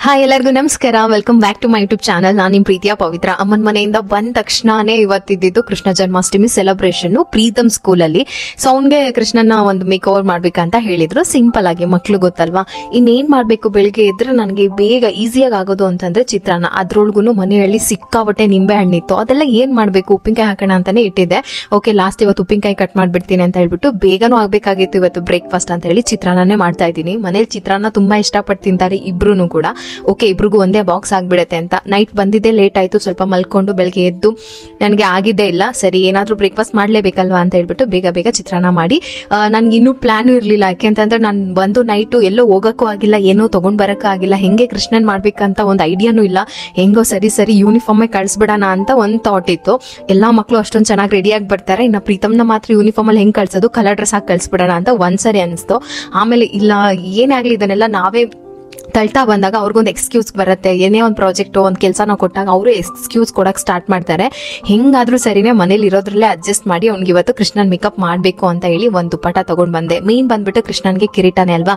Hi ಎಲ್ಲರಿಗೂ ನಮಸ್ಕಾರ. Welcome back to my YouTube channel. ನಾನು ನಿಮ್ಮ ಪ್ರೀತಿಯ ಪವಿತ್ರ. ಅಮ್ಮನ ಮನೆಯಿಂದ ಬಂದ ತಕ್ಷಣನೇ ಇವತ್ತಿದ್ದು ಕೃಷ್ಣ ಜನ್ಮಾಷ್ಟಮಿ ಸೆಲೆಬ್ರೇಷನ್ ಪ್ರೀತಮ್ ಸ್ಕೂಲ್ ಅಲ್ಲಿ. ಸೊ ಅವನ್ಗೆ ಕೃಷ್ಣನ ಒಂದು ಮೇಕ್ ಓವರ್ ಮಾಡ್ಬೇಕಂತ ಹೇಳಿದ್ರು. ಸಿಂಪಲ್ ಆಗಿ, ಮಕ್ಳು ಗೊತ್ತಲ್ವಾ, ಇನ್ನೇನ್ ಮಾಡ್ಬೇಕು, ಬೆಳಿಗ್ಗೆ ಎದ್ರೆ ನನಗೆ ಬೇಗ ಈಸಿಯಾಗಿ ಆಗೋದು ಅಂತಂದ್ರೆ ಚಿತ್ರಾನ್ನ. ಅದ್ರೊಳಗೂ ಮನೆಯಲ್ಲಿ ಸಿಕ್ಕಾಬಟ್ಟೆ ನಿಂಬೆ ಹಣ್ಣಿತ್ತು. ಅದೆಲ್ಲ ಏನ್ ಮಾಡ್ಬೇಕು, ಉಪ್ಪಿನಕಾಯಿ ಹಾಕೋಣ ಅಂತಾನೆ ಇಟ್ಟಿದ್ದೆ. ಓಕೆ, ಲಾಸ್ಟ್ ಇವತ್ತು ಉಪ್ಪಿನಕಾಯಿ ಕಟ್ ಮಾಡ್ಬಿಡ್ತೀನಿ ಅಂತ ಹೇಳ್ಬಿಟ್ಟು ಬೇಗನೂ ಆಗ್ಬೇಕಾಗಿತ್ತು ಇವತ್ತು ಬ್ರೇಕ್ಫಾಸ್ಟ್ ಅಂತ ಹೇಳಿ ಚಿತ್ರಾನ್ನನೇ ಮಾಡ್ತಾ ಇದ್ದೀನಿ. ಮನೇಲಿ ಚಿತ್ರಾನ್ನ ತುಂಬಾ ಇಷ್ಟಪಟ್ಟು ತಿಂತಾರೆ ಇಬ್ರು ಕೂಡ. ಓಕೆ, ಇಬ್ರಿಗೂ ಒಂದೇ ಬಾಕ್ಸ್ ಆಗ್ಬಿಡತ್ತೆ ಅಂತ. ನೈಟ್ ಬಂದಿದ್ದೆ ಲೇಟ್ ಆಯ್ತು, ಸ್ವಲ್ಪ ಮಲ್ಕೊಂಡು ಬೆಳಗ್ಗೆ ಎದ್ದು ನನಗೆ ಆಗಿದ್ದೇ ಇಲ್ಲ. ಸರಿ, ಏನಾದ್ರೂ ಬ್ರೇಕ್ಫಾಸ್ಟ್ ಮಾಡ್ಲೇಬೇಕಲ್ವಾ ಅಂತ ಹೇಳ್ಬಿಟ್ಟು ಬೇಗ ಬೇಗ ಚಿತ್ರಾನ್ನ ಮಾಡಿ, ನನ್ಗೆ ಇನ್ನೂ ಪ್ಲಾನ್ ಇರ್ಲಿಲ್ಲ. ಯಾಕೆಂತಂದ್ರೆ ನಾನು ಬಂದು ನೈಟು ಎಲ್ಲೋ ಹೋಗಕ್ಕೂ ಆಗಿಲ್ಲ, ಏನೋ ತಗೊಂಡ್ ಬರಕ್ಕೂ ಆಗಿಲ್ಲ, ಹೆಂಗೆ ಕೃಷ್ಣನ್ ಮಾಡ್ಬೇಕಂತ ಒಂದು ಐಡಿಯಾನು ಇಲ್ಲ. ಹೆಂಗೋ ಸರಿ ಯೂನಿಫಾರ್ಮೇ ಕಳ್ಸ್ಬಿಡೋಣ ಅಂತ ಒಂದ್ ಥಾಟ್ ಇತ್ತು. ಎಲ್ಲಾ ಮಕ್ಳು ಅಷ್ಟೊಂದ್ ಚೆನ್ನಾಗಿ ರೆಡಿಯಾಗಿ ಬರ್ತಾರೆ, ಇನ್ನ ಪ್ರೀತಮ್ನ ಮಾತ್ರ ಯೂನಿಫಾರ್ಮ್ ಅಲ್ಲಿ ಹೆಂಗ್ ಕಳ್ಸೋದು, ಕಲರ್ ಡ್ರೆಸ್ ಹಾಕಿ ಕಳ್ಸ್ಬಿಡೋಣ ಅಂತ ಒಂದ್ಸರಿ ಅನಿಸ್ತು. ಆಮೇಲೆ ಇಲ್ಲ, ಏನಾಗ್ಲಿ ಇದನ್ನೆಲ್ಲ ನಾವೇ ತಳ್ತಾ ಬಂದಾಗ ಅವ್ರಿಗೊಂದು ಎಕ್ಸ್ಕ್ಯೂಸ್ ಬರುತ್ತೆ. ಏನೇ ಒಂದು ಪ್ರಾಜೆಕ್ಟ್ ಒಂದು ಕೆಲಸನ ಕೊಟ್ಟಾಗ ಅವರು ಎಕ್ಸ್ಕ್ಯೂಸ್ ಕೊಡಕ್ ಸ್ಟಾರ್ಟ್ ಮಾಡ್ತಾರೆ. ಹೆಂಗಾದ್ರೂ ಸರಿನೇ ಮನೇಲಿ ಇರೋದ್ರಲ್ಲೇ ಅಡ್ಜಸ್ಟ್ ಮಾಡಿ ಅವ್ನಿಗೆ ಇವತ್ತು ಕೃಷ್ಣನ್ ಮೇಕಪ್ ಮಾಡ್ಬೇಕು ಅಂತ ಹೇಳಿ ಒಂದು ದುಪ್ಪಟ ತಗೊಂಡ್ ಬಂದೆ. ಮೇನ್ ಬಂದ್ಬಿಟ್ಟು ಕೃಷ್ಣನ್ಗೆ ಕಿರೀಟನೇ ಅಲ್ವಾ,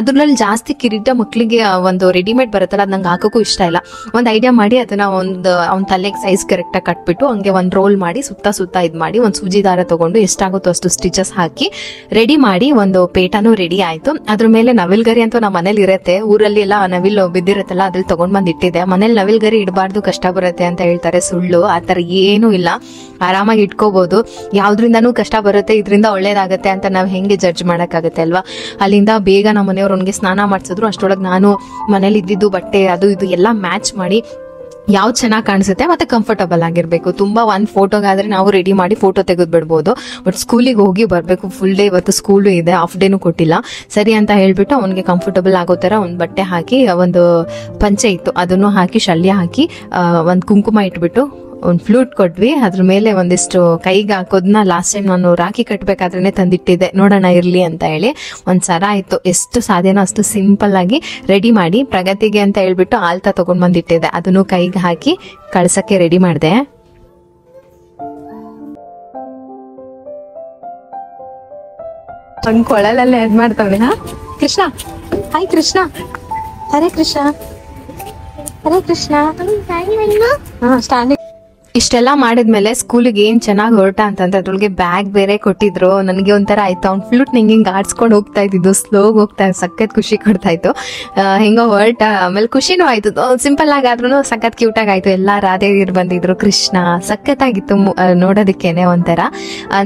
ಅದ್ರಲ್ಲಿ ಜಾಸ್ತಿ ಕಿರೀಟ ಮಕ್ಳಿಗೆ ಒಂದು ರೆಡಿಮೇಡ್ ಬರುತ್ತಲ್ಲ, ಅದ್ ನಂಗೆ ಹಾಕೋಕ್ಕೂ ಇಷ್ಟ ಇಲ್ಲ. ಒಂದು ಐಡಿಯಾ ಮಾಡಿ ಅದನ್ನ ಅವ್ನ ತಲೆಗೆ ಸೈಜ್ ಕರೆಕ್ಟ್ ಆಗಿ ಕಟ್ಬಿಟ್ಟು ಹಂಗೆ ಒಂದು ರೋಲ್ ಮಾಡಿ ಸುತ್ತ ಇದ್ ಮಾಡಿ ಒಂದು ಸೂಜಿ ದಾರ ತಗೊಂಡು ಎಷ್ಟಾಗುತ್ತೋ ಅಷ್ಟು ಸ್ಟಿಚಸ್ ಹಾಕಿ ರೆಡಿ ಮಾಡಿ ಒಂದು ಪೇಟನೂ ರೆಡಿ ಆಯ್ತು. ಅದ್ರ ಮೇಲೆ ನವಿಲ್ಗರಿ ಅಂತೂ ನಮ್ಮ ಮನೇಲಿ ಇರತ್ತೆ. ಊರಲ್ಲಿ ಎಲ್ಲ ನವಿಲ್ ಬಿದ್ದಿರತ್ತಲ್ಲ, ಅದ್ರಲ್ಲಿ ತಗೊಂಡ್ ಬಂದ್ ಇಟ್ಟಿದೆ. ಮನೇಲಿ ನವಿಲ್ಗರಿ ಇಡಬಾರ್ದು, ಕಷ್ಟ ಬರುತ್ತೆ ಅಂತ ಹೇಳ್ತಾರೆ, ಸುಳ್ಳು. ಆತರ ಏನೂ ಇಲ್ಲ, ಆರಾಮಾಗಿ ಇಟ್ಕೋಬಹುದು. ಯಾವ್ದ್ರಿಂದನೂ ಕಷ್ಟ ಬರುತ್ತೆ, ಇದರಿಂದ ಒಳ್ಳೇದಾಗತ್ತೆ ಅಂತ ನಾವ್ ಹೆಂಗೆ ಜಡ್ಜ್ ಮಾಡಕ್ಕಾಗತ್ತೆ ಅಲ್ವಾ. ಅಲ್ಲಿಂದ ಬೇಗ ನಮ್ಮ ಮನೆಯವ್ರು ಅವ್ನಿಗೆ ಸ್ನಾನ ಮಾಡ್ಸಿದ್ರು. ಅಷ್ಟೊಳಗೆ ನಾನು ಮನೇಲಿ ಇದ್ದಿದ್ದು ಬಟ್ಟೆ ಅದು ಇದು ಎಲ್ಲ ಮ್ಯಾಚ್ ಮಾಡಿ ಯಾವ್ದು ಚೆನ್ನಾಗಿ ಕಾಣಿಸುತ್ತೆ ಮತ್ತೆ ಕಂಫರ್ಟಬಲ್ ಆಗಿರ್ಬೇಕು. ತುಂಬಾ ಒಂದ್ ಫೋಟೋಗಾದ್ರೆ ನಾವು ರೆಡಿ ಮಾಡಿ ಫೋಟೋ ತೆಗೆದು ಬಿಡ್ಬೋದು, ಬಟ್ ಸ್ಕೂಲಿಗೆ ಹೋಗಿ ಬರ್ಬೇಕು. ಫುಲ್ ಡೇ ಇವತ್ತು ಸ್ಕೂಲು ಇದೆ, ಹಾಫ್ ಡೇನು ಕೊಟ್ಟಿಲ್ಲ. ಸರಿ ಅಂತ ಹೇಳ್ಬಿಟ್ಟು ಅವ್ನಿಗೆ ಕಂಫರ್ಟಬಲ್ ಆಗೋ ತರ ಒಂದ್ ಬಟ್ಟೆ ಹಾಕಿ, ಒಂದು ಪಂಚೆ ಇತ್ತು ಅದನ್ನು ಹಾಕಿ, ಶಲ್ಯ ಹಾಕಿ, ಒಂದ್ ಕುಂಕುಮ ಇಟ್ಬಿಟ್ಟು ಒಂದು ಫ್ಲೂಟ್ ಕೊಟ್ವಿ. ಅದ್ರ ಮೇಲೆ ಒಂದಿಷ್ಟು ಕೈಗೆ ಹಾಕೋದನ್ನ ಲಾಸ್ಟ್ ಟೈಮ್ ನಾನು ರಾಖಿ ಕಟ್ಬೇಕಾದ್ರೇನೆ ತಂದಿಟ್ಟಿದ್ದೆ, ನೋಡೋಣ ಇರ್ಲಿ ಅಂತ ಹೇಳಿ. ಒಂದ್ ಸರ ಇತ್ತು, ಎಷ್ಟು ಸಾಧ್ಯನೋ ಅಷ್ಟು ಸಿಂಪಲ್ ಆಗಿ ರೆಡಿ ಮಾಡಿ ಪ್ರಗತಿಗೆ ಅಂತ ಹೇಳ್ಬಿಟ್ಟು ಆಲ್ತಾ ತಗೊಂಡ್ ಬಂದಿಟ್ಟಿದ್ದೆ. ಅದನ್ನು ಕೈಗೆ ಹಾಕಿ ಕಳ್ಸಕ್ಕೆ ರೆಡಿ ಮಾಡಿದೆ. ಒಂದ್ ಕೊಳಲಲ್ಲೇ ಅದ್ ಮಾಡ್ತಾವೆ. ಹಾ ಕೃಷ್ಣ, ಹಾಯ್ ಕೃಷ್ಣ, ಹರೇ ಕೃಷ್ಣ, ಹರೇ ಕೃಷ್ಣ. ಹಾ, ಸ್ಟ್ಯಾಂಡಿಂಗ್ ಇಷ್ಟೆಲ್ಲಾ ಮಾಡಿದ್ಮೇಲೆ ಸ್ಕೂಲಿಗೆ ಏನ್ ಚೆನ್ನಾಗಿ ಹೊರಟ ಅಂತಂದ್ರೆ ಅದ್ರೊಳಗೆ ಬ್ಯಾಗ್ ಬೇರೆ ಕೊಟ್ಟಿದ್ರು. ನನಗೆ ಒಂಥರ ಆಯ್ತು, ಅವ್ನ್ ಫ್ಲೂಟ್ ಹಿಂಗ್ ಆಡ್ಸ್ಕೊಂಡು ಹೋಗ್ತಾ ಇದ್ದಿದ್ದು, ಸ್ಲೋಗ್ ಹೋಗ್ತಾ ಸಖತ್ ಖುಷಿ ಕೊಡ್ತಾ ಇತ್ತು. ಹೆಂಗೋ ಹೊರಟ, ಆಮೇಲೆ ಖುಷಿನೂ ಆಯ್ತು. ಸಿಂಪಲ್ ಆಗಾದ್ರೂ ಸಖತ್ ಕ್ಯೂಟ್ ಆಗಿತ್ತು. ಎಲ್ಲಾ ರಾಧೆಯರು ಬಂದಿದ್ರು, ಕೃಷ್ಣ ಸಖತ್ತಾಗಿತ್ತು ನೋಡೋದಕ್ಕೇನೆ ಒಂಥರ.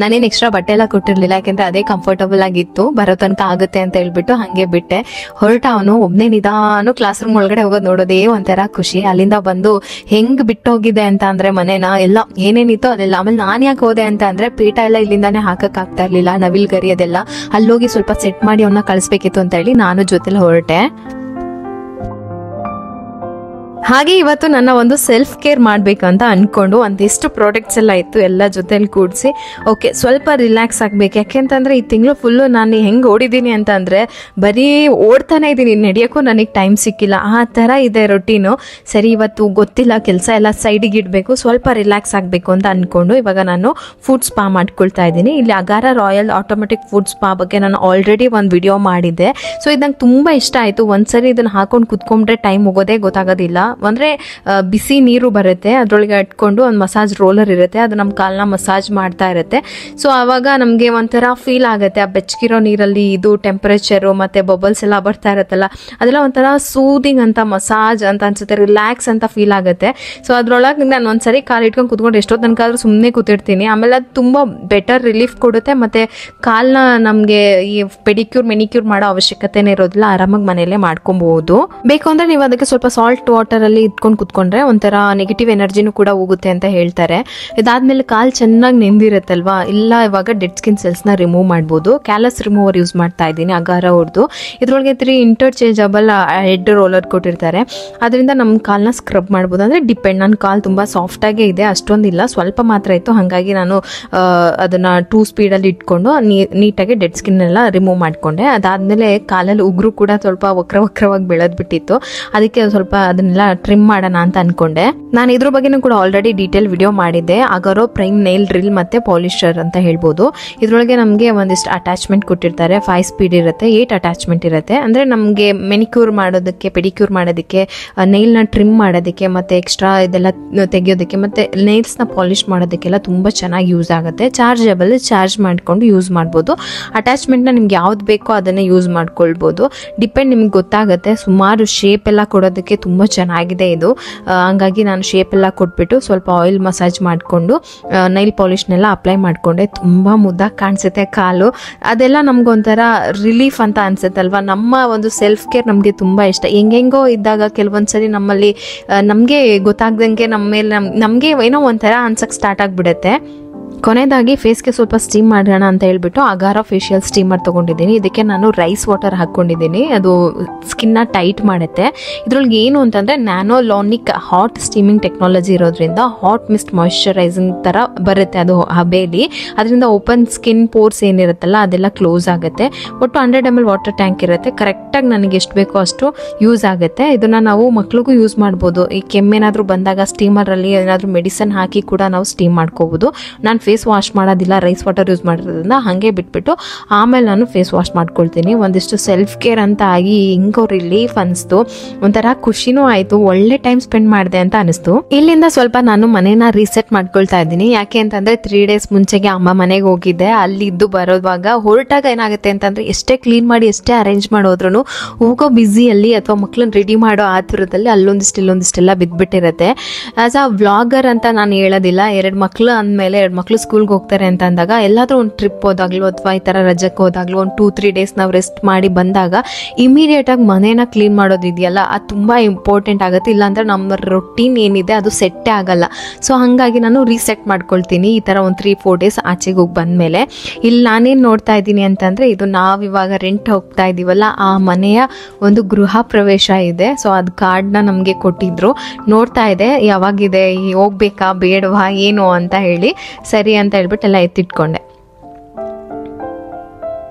ನಾನೇನ್ ಎಕ್ಸ್ಟ್ರಾ ಬಟ್ಟೆ ಎಲ್ಲ ಕೊಟ್ಟಿರ್ಲಿಲ್ಲ, ಯಾಕಂದ್ರೆ ಅದೇ ಕಂಫರ್ಟಬಲ್ ಆಗಿತ್ತು, ಬರೋ ತನಕ ಆಗುತ್ತೆ ಅಂತ ಹೇಳ್ಬಿಟ್ಟು ಹಂಗೆ ಬಿಟ್ಟೆ. ಹೊರಟ ಅವನು ಒಬ್ನೇ ನಿಧಾನು ಕ್ಲಾಸ್ ರೂಮ್ ಒಳಗಡೆ ಹೋಗೋದು ನೋಡೋದೇ ಒಂಥರ ಖುಷಿ. ಅಲ್ಲಿಂದ ಬಂದು ಹೆಂಗ್ ಬಿಟ್ಟೋಗಿದೆ ಅಂತ ಅಂದ್ರೆ ಮನೆ ಎಲ್ಲ ಏನೇನಿತ್ತು ಅದೆಲ್ಲ. ಆಮೇಲೆ ನಾನ್ ಯಾಕೆ ಹೋದೆ ಅಂತ ಅಂದ್ರೆ ಪೀಠ ಎಲ್ಲ ಇಲ್ಲಿಂದಾನೇ ಹಾಕಕ್ ಆಗ್ತಾ ಇರ್ಲಿಲ್ಲ, ನವಿಲ್ಗರಿ ಅದೆಲ್ಲ ಅಲ್ಲೋಗಿ ಸ್ವಲ್ಪ ಸೆಟ್ ಮಾಡಿ ಅವನ್ನ ಕಳಿಸ್ಬೇಕಿತ್ತು ಅಂತ ಹೇಳಿ ನಾನು ಜೊತೆಲಿ ಹೊರಟೆ. ಹಾಗೆ ಇವತ್ತು ನನ್ನ ಒಂದು ಸೆಲ್ಫ್ ಕೇರ್ ಮಾಡ್ಬೇಕಂತ ಅನ್ಕೊಂಡು ಒಂದಿಷ್ಟು ಪ್ರಾಡಕ್ಟ್ಸ್ ಎಲ್ಲ ಇತ್ತು, ಎಲ್ಲ ಜೊತೆಲಿ ಕೂಡಿಸಿ ಓಕೆ ಸ್ವಲ್ಪ ರಿಲ್ಯಾಕ್ಸ್ ಆಗ್ಬೇಕು. ಯಾಕೆಂತಂದ್ರೆ ಈ ತಿಂಗಳು ಫುಲ್ಲು ನಾನು ಹೆಂಗ್ ಓಡಿದ್ದೀನಿ ಅಂತ ಅಂದ್ರೆ ಬರೀ ಓಡ್ತಾನೆ ಇದ್ದೀನಿ, ನಡೆಯೋಕ್ಕೂ ನನಗೆ ಟೈಮ್ ಸಿಕ್ಕಿಲ್ಲ, ಆ ತರ ಇದೆ ರೊಟೀನು. ಸರಿ, ಇವತ್ತು ಗೊತ್ತಿಲ್ಲ, ಕೆಲಸ ಎಲ್ಲ ಸೈಡಿಗೆ ಇಡಬೇಕು, ಸ್ವಲ್ಪ ರಿಲ್ಯಾಕ್ಸ್ ಆಗಬೇಕು ಅಂತ ಅನ್ಕೊಂಡು ಇವಾಗ ನಾನು ಫುಡ್ ಸ್ಪಾ ಮಾಡ್ಕೊಳ್ತಾ ಇದ್ದೀನಿ. ಇಲ್ಲಿ ಅಗಾರ ರಾಯಲ್ ಆಟೋಮೆಟಿಕ್ ಫುಡ್ ಸ್ಪಾ ಬಗ್ಗೆ ನಾನು ಆಲ್ರೆಡಿ ಒಂದು ವಿಡಿಯೋ ಮಾಡಿದ್ದೆ. ಸೊ ಇದು ನಂಗೆ ತುಂಬಾ ಇಷ್ಟ ಆಯ್ತು. ಒಂದ್ಸರಿ ಇದನ್ನ ಹಾಕೊಂಡು ಕುತ್ಕೊಂಡ್ರೆ ಟೈಮ್ ಹೋಗೋದೇ ಗೊತ್ತಾಗೋದಿಲ್ಲ. ಅಂದ್ರೆ ಬಿಸಿ ನೀರು ಬರುತ್ತೆ, ಅದ್ರೊಳಗೆ ಇಟ್ಕೊಂಡು ಒಂದು ಮಸಾಜ್ ರೋಲರ್ ಇರುತ್ತೆ, ಅದು ನಮ್ಮ ಕಾಲ್ನ ಮಸಾಜ್ ಮಾಡ್ತಾ ಇರುತ್ತೆ. ಸೊ ಆವಾಗ ನಮ್ಗೆ ಒಂಥರ ಫೀಲ್ ಆಗುತ್ತೆ, ಆ ಬೆಚ್ಚಗಿರೋ ನೀರಲ್ಲಿ ಇದು ಟೆಂಪರೇಚರು ಮತ್ತೆ ಬಬಲ್ಸ್ ಎಲ್ಲ ಬರ್ತಾ ಇರುತ್ತಲ್ಲ, ಅದೆಲ್ಲ ಒಂಥರ ಸೂದಿಂಗ್ ಅಂತ ಮಸಾಜ್ ಅಂತ ಅನ್ಸುತ್ತೆ, ರಿಲ್ಯಾಕ್ಸ್ ಅಂತ ಫೀಲ್ ಆಗುತ್ತೆ. ಸೊ ಅದ್ರೊಳಗೆ ನಾನು ಒಂದ್ಸರಿ ಕಾಲ್ ಇಟ್ಕೊಂಡು ಕುತ್ಕೊಂಡು ಎಷ್ಟೋ ತನಕ ಆದ್ರೂ ಸುಮ್ಮನೆ ಕೂತಿರ್ತೀನಿ. ಆಮೇಲೆ ಅದು ತುಂಬಾ ಬೆಟರ್ ರಿಲೀಫ್ ಕೊಡುತ್ತೆ, ಮತ್ತೆ ಕಾಲ್ನ ನಮ್ಗೆ ಈ ಪೆಡಿಕ್ಯೂರ್ ಮೆನಿಕ್ಯೂರ್ ಮಾಡೋ ಅವಶ್ಯಕತೆನೇ ಇರೋದಿಲ್ಲ, ಆರಾಮಾಗಿ ಮನೆಯಲ್ಲೇ ಮಾಡ್ಕೊಬಹುದು. ಬೇಕು ಅಂದ್ರೆ ನೀವು ಅದಕ್ಕೆ ಸ್ವಲ್ಪ ಸಾಲ್ಟ್ ವಾಟರ್ ಅಲ್ಲಿ ಇಟ್ಕೊಂಡು ಕುತ್ಕೊಂಡ್ರೆ ಒಂಥರ ನೆಗೆಟಿವ್ ಎನರ್ಜಿನೂ ಕೂಡ ಹೋಗುತ್ತೆ ಅಂತ ಹೇಳ್ತಾರೆ. ಇದಾದ್ಮೇಲೆ ಕಾಲ್ ಚೆನ್ನಾಗಿ ನೆಂದಿರುತ್ತಲ್ವಾ, ಇಲ್ಲ ಇವಾಗ ಡೆಡ್ ಸ್ಕಿನ್ ಸೆಲ್ಸ್ ನ ರಿಮೂವ್ ಮಾಡ್ಬೋದು. ಕ್ಯಾಲಸ್ ರಿಮೂವರ್ ಯೂಸ್ ಮಾಡ್ತಾ ಇದ್ದೀನಿ, ಅಗಾರ ಅವ್ರದ್ದು. ಇದ್ರೊಳಗೆ 3 ಇಂಟರ್ಚೇಂಜಬಲ್ ಹೆಡ್ ರೋಲರ್ ಕೊಟ್ಟಿರ್ತಾರೆ, ಅದರಿಂದ ನಮ್ಮ ಕಾಲ್ನ ಸ್ಕ್ರಬ್ ಮಾಡ್ಬೋದು. ಅಂದ್ರೆ ಡಿಪೆಂಡ್, ನನ್ನ ಕಾಲ್ ತುಂಬಾ ಸಾಫ್ಟ್ ಆಗೇ ಇದೆ, ಅಷ್ಟೊಂದಿಲ್ಲ, ಸ್ವಲ್ಪ ಮಾತ್ರ ಇತ್ತು. ಹಾಗಾಗಿ ನಾನು ಅದನ್ನ 2 ಸ್ಪೀಡಲ್ಲಿ ಇಟ್ಕೊಂಡು ನೀಟಾಗಿ ಡೆಡ್ ಸ್ಕಿನ್ ಎಲ್ಲ ರಿಮೂವ್ ಮಾಡ್ಕೊಂಡೆ. ಅದಾದ್ಮೇಲೆ ಕಾಲಲ್ಲಿ ಉಗುರು ಕೂಡ ಸ್ವಲ್ಪ ವಕ್ರವಾಗಿ ಬೆಳೆದ್ ಬಿಟ್ಟಿತ್ತು, ಅದಕ್ಕೆ ಸ್ವಲ್ಪ ಅದನ್ನೆಲ್ಲ ಟ್ರಿಮ್ ಮಾಡೋಣ ಅಂತ ಅನ್ಕೊಂಡೆ. ನಾನು ಇದ್ರ ಬಗ್ಗೆನೂ ಕೂಡ ಆಲ್ರೆಡಿ ಡೀಟೇಲ್ ವಿಡಿಯೋ ಮಾಡಿದ್ದೆ. ಅಗರೋ ಪ್ರೈಮ್ ನೈಲ್ ಡ್ರಿಲ್ ಮತ್ತೆ ಪಾಲಿಶರ್ ಅಂತ ಹೇಳ್ಬೋದು. ಇದ್ರೊಳಗೆ ನಮಗೆ ಒಂದಿಷ್ಟು ಅಟ್ಯಾಚ್ಮೆಂಟ್ ಕೊಟ್ಟಿರ್ತಾರೆ. 5 ಸ್ಪೀಡ್ ಇರುತ್ತೆ, 8 ಅಟ್ಯಾಚ್ಮೆಂಟ್ ಇರುತ್ತೆ. ಅಂದ್ರೆ ನಮಗೆ ಮೆನಿಕ್ಯೂರ್ ಮಾಡೋದಕ್ಕೆ, ಪೆಡಿಕ್ಯೂರ್ ಮಾಡೋದಕ್ಕೆ, ನೈಲ್ನ ಟ್ರಿಮ್ ಮಾಡೋದಕ್ಕೆ, ಮತ್ತೆ ಎಕ್ಸ್ಟ್ರಾ ಇದೆಲ್ಲ ತೆಗೆಯೋದಕ್ಕೆ, ಮತ್ತೆ ನೈಲ್ಸ್ನ ಪಾಲಿಶ್ ಮಾಡೋದಕ್ಕೆಲ್ಲ ತುಂಬ ಚೆನ್ನಾಗಿ ಯೂಸ್ ಆಗುತ್ತೆ. ಚಾರ್ಜಬಲ್, ಚಾರ್ಜ್ ಮಾಡಿಕೊಂಡು ಯೂಸ್ ಮಾಡ್ಬೋದು. ಅಟ್ಯಾಚ್ಮೆಂಟ್ನ ನಿಮ್ಗೆ ಯಾವ್ದು ಬೇಕೋ ಅದನ್ನೇ ಯೂಸ್ ಮಾಡ್ಕೊಳ್ಬೋದು. ಡಿಪೆಂಡ್, ನಿಮ್ಗೆ ಗೊತ್ತಾಗುತ್ತೆ. ಸುಮಾರು ಶೇಪ್ ಎಲ್ಲ ಕೊಡೋದಕ್ಕೆ ತುಂಬ ಚೆನ್ನಾಗಿದೆ ಇದು. ಹಂಗಾಗಿ ನಾನು ಶೇಪ್ ಎಲ್ಲ ಕೊಟ್ಬಿಟ್ಟು ಸ್ವಲ್ಪ ಆಯಿಲ್ ಮಸಾಜ್ ಮಾಡಿಕೊಂಡು ನೈಲ್ ಪಾಲಿಶ್ನೆಲ್ಲ ಅಪ್ಲೈ ಮಾಡಿಕೊಂಡೆ. ತುಂಬ ಮುದ್ದಾಗಿ ಕಾಣಿಸುತ್ತೆ ಕಾಲು. ಅದೆಲ್ಲ ನಮ್ಗೊಂಥರ ರಿಲೀಫ್ ಅಂತ ಅನ್ಸುತ್ತಲ್ವಾ. ನಮ್ಮ ಒಂದು ಸೆಲ್ಫ್ ಕೇರ್ ನಮಗೆ ತುಂಬ ಇಷ್ಟ. ಹೆಂಗೆಂಗೋ ಇದ್ದಾಗ ಕೆಲವೊಂದ್ಸರಿ ನಮ್ಮಲ್ಲಿ ನಮಗೆ ಗೊತ್ತಾಗ್ದಂಗೆ ನಮ್ಮ ಮೇಲೆ ನಮಗೆ ಏನೋ ಒಂಥರ ಅನ್ಸಕ್ಕೆ ಸ್ಟಾರ್ಟ್ ಆಗಿಬಿಡುತ್ತೆ. ಕೊನೆಯದಾಗಿ ಫೇಸ್ಗೆ ಸ್ವಲ್ಪ ಸ್ಟೀಮ್ ಮಾಡೋಣ ಅಂತ ಹೇಳ್ಬಿಟ್ಟು ಅಗಾರ ಫೇಶಿಯಲ್ ಸ್ಟೀಮರ್ ತೊಗೊಂಡಿದ್ದೀನಿ. ಇದಕ್ಕೆ ನಾನು ರೈಸ್ ವಾಟರ್ ಹಾಕ್ಕೊಂಡಿದ್ದೀನಿ. ಅದು ಸ್ಕಿನ್ನ ಟೈಟ್ ಮಾಡುತ್ತೆ. ಇದ್ರೊಳಗೆ ಏನು ಅಂತಂದರೆ ನ್ಯಾನೋಲಾನಿಕ್ ಹಾಟ್ ಸ್ಟೀಮಿಂಗ್ ಟೆಕ್ನಾಲಜಿ ಇರೋದ್ರಿಂದ ಹಾಟ್ ಮಿಸ್ಟ್ ಮಾಯಿಶ್ಚರೈಸಿಂಗ್ ಥರ ಬರುತ್ತೆ ಅದು ಹಬೆಯಲ್ಲಿ. ಅದರಿಂದ ಓಪನ್ ಸ್ಕಿನ್ ಪೋರ್ಸ್ ಏನಿರುತ್ತಲ್ಲ ಅದೆಲ್ಲ ಕ್ಲೋಸ್ ಆಗುತ್ತೆ. ಒಟ್ಟು 100 ml ವಾಟರ್ ಟ್ಯಾಂಕ್ ಇರುತ್ತೆ. ಕರೆಕ್ಟಾಗಿ ನನಗೆ ಎಷ್ಟು ಬೇಕೋ ಅಷ್ಟು ಯೂಸ್ ಆಗುತ್ತೆ. ಇದನ್ನು ನಾವು ಮಕ್ಳಿಗೂ ಯೂಸ್ ಮಾಡ್ಬೋದು. ಈ ಕೆಮ್ಮೇನಾದರೂ ಬಂದಾಗ ಸ್ಟೀಮರಲ್ಲಿ ಏನಾದರೂ ಮೆಡಿಸನ್ ಹಾಕಿ ಕೂಡ ನಾವು ಸ್ಟೀಮ್ ಮಾಡ್ಕೋಬೋದು. ನಾನು ಫೇಸ್ ವಾಶ್ ಮಾಡೋದಿಲ್ಲ, ರೈಸ್ ವಾಟರ್ ಯೂಸ್ ಮಾಡೋದ್ರಿಂದ ಹಾಗೆ ಬಿಟ್ಬಿಟ್ಟು ಆಮೇಲೆ ನಾನು ಫೇಸ್ ವಾಶ್ ಮಾಡ್ಕೊಳ್ತೀನಿ. ಒಂದಿಷ್ಟು ಸೆಲ್ಫ್ ಕೇರ್ ಅಂತ ಆಗಿ ಹಿಂಗೋ ರಿಲೀಫ್ ಅನಿಸ್ತು. ಒಂಥರ ಖುಷಿನೂ ಆಯಿತು. ಒಳ್ಳೆ ಟೈಮ್ ಸ್ಪೆಂಡ್ ಮಾಡಿದೆ ಅಂತ ಅನಿಸ್ತು. ಇಲ್ಲಿಂದ ಸ್ವಲ್ಪ ನಾನು ಮನೇನ ರೀಸೆಟ್ ಮಾಡ್ಕೊಳ್ತಾ ಇದ್ದೀನಿ. ಯಾಕೆ ಅಂತಂದರೆ 3 days ಮುಂಚೆಗೆ ಅಮ್ಮ ಮನೆಗೆ ಹೋಗಿದ್ದೆ. ಅಲ್ಲಿದ್ದು ಬರೋವಾಗ ಹೊರಟಾಗ ಏನಾಗುತ್ತೆ ಅಂತಂದರೆ ಎಷ್ಟೇ ಕ್ಲೀನ್ ಮಾಡಿ ಎಷ್ಟೇ ಅರೇಂಜ್ ಮಾಡೋದ್ರೂ ಹೋಗೋ ಬ್ಯುಸಿಯಲ್ಲಿ ಅಥವಾ ಮಕ್ಳನ್ನ ರೆಡಿ ಮಾಡೋ ಆತುರದಲ್ಲಿ ಇಲ್ಲೊಂದಿಷ್ಟೆಲ್ಲ ಬಿದ್ದುಬಿಟ್ಟಿರುತ್ತೆ. ಆಸ್ ಅ ವ್ಲಾಗರ್ ಅಂತ ನಾನು ಹೇಳೋದಿಲ್ಲ. 2 ಮಕ್ಳು ಅಂದಮೇಲೆ 2 ಮಕ್ಳು ಸ್ಕೂಲ್ಗೆ ಹೋಗ್ತಾರೆ ಅಂತ ಅಂದಾಗ ಎಲ್ಲಾದ್ರೂ ಒಂದು ಟ್ರಿಪ್ ಹೋದಾಗ್ಲೂ ಅಥವಾ ಈ ಥರ ರಜಕ್ಕೆ ಹೋದಾಗ್ಲೂ ಒಂದು 2-3 days ನಾವು ರೆಸ್ಟ್ ಮಾಡಿ ಬಂದಾಗ ಇಮಿಡಿಯೇಟಾಗಿ ಮನೇನ ಕ್ಲೀನ್ ಮಾಡೋದಿದೆಯಲ್ಲ ಅದು ತುಂಬ ಇಂಪಾರ್ಟೆಂಟ್ ಆಗುತ್ತೆ. ಇಲ್ಲಾಂದ್ರೆ ನಮ್ಮ ರೊಟೀನ್ ಏನಿದೆ ಅದು ಸೆಟ್ಟೇ ಆಗಲ್ಲ. ಸೊ ಹಾಗಾಗಿ ನಾನು ರೀಸೆಟ್ ಮಾಡ್ಕೊಳ್ತೀನಿ ಈ ಥರ ಒಂದು 3-4 days ಆಚೆಗೆ ಹೋಗಿ ಬಂದಮೇಲೆ. ಇಲ್ಲಿ ನಾನೇನು ನೋಡ್ತಾ ಇದ್ದೀನಿ ಅಂತಂದರೆ, ಇದು ನಾವಿವಾಗ ರೆಂಟ್ ಹೋಗ್ತಾ ಇದ್ದೀವಲ್ಲ ಆ ಮನೆಯ ಒಂದು ಗೃಹ ಪ್ರವೇಶ ಇದೆ. ಸೊ ಅದು ಕಾರ್ಡ್ನ ನಮಗೆ ಕೊಟ್ಟಿದ್ರು. ನೋಡ್ತಾ ಇದೆ ಯಾವಾಗಿದೆ, ಹೋಗ್ಬೇಕಾ ಬೇಡವಾ ಏನು ಅಂತ ಹೇಳಿ. ಸರಿ ಅಂತ ಹೇಳ್ಬಿಟ್ಟು ಎಲ್ಲ ಎತ್ತಿಟ್ಕೊಂಡೆ.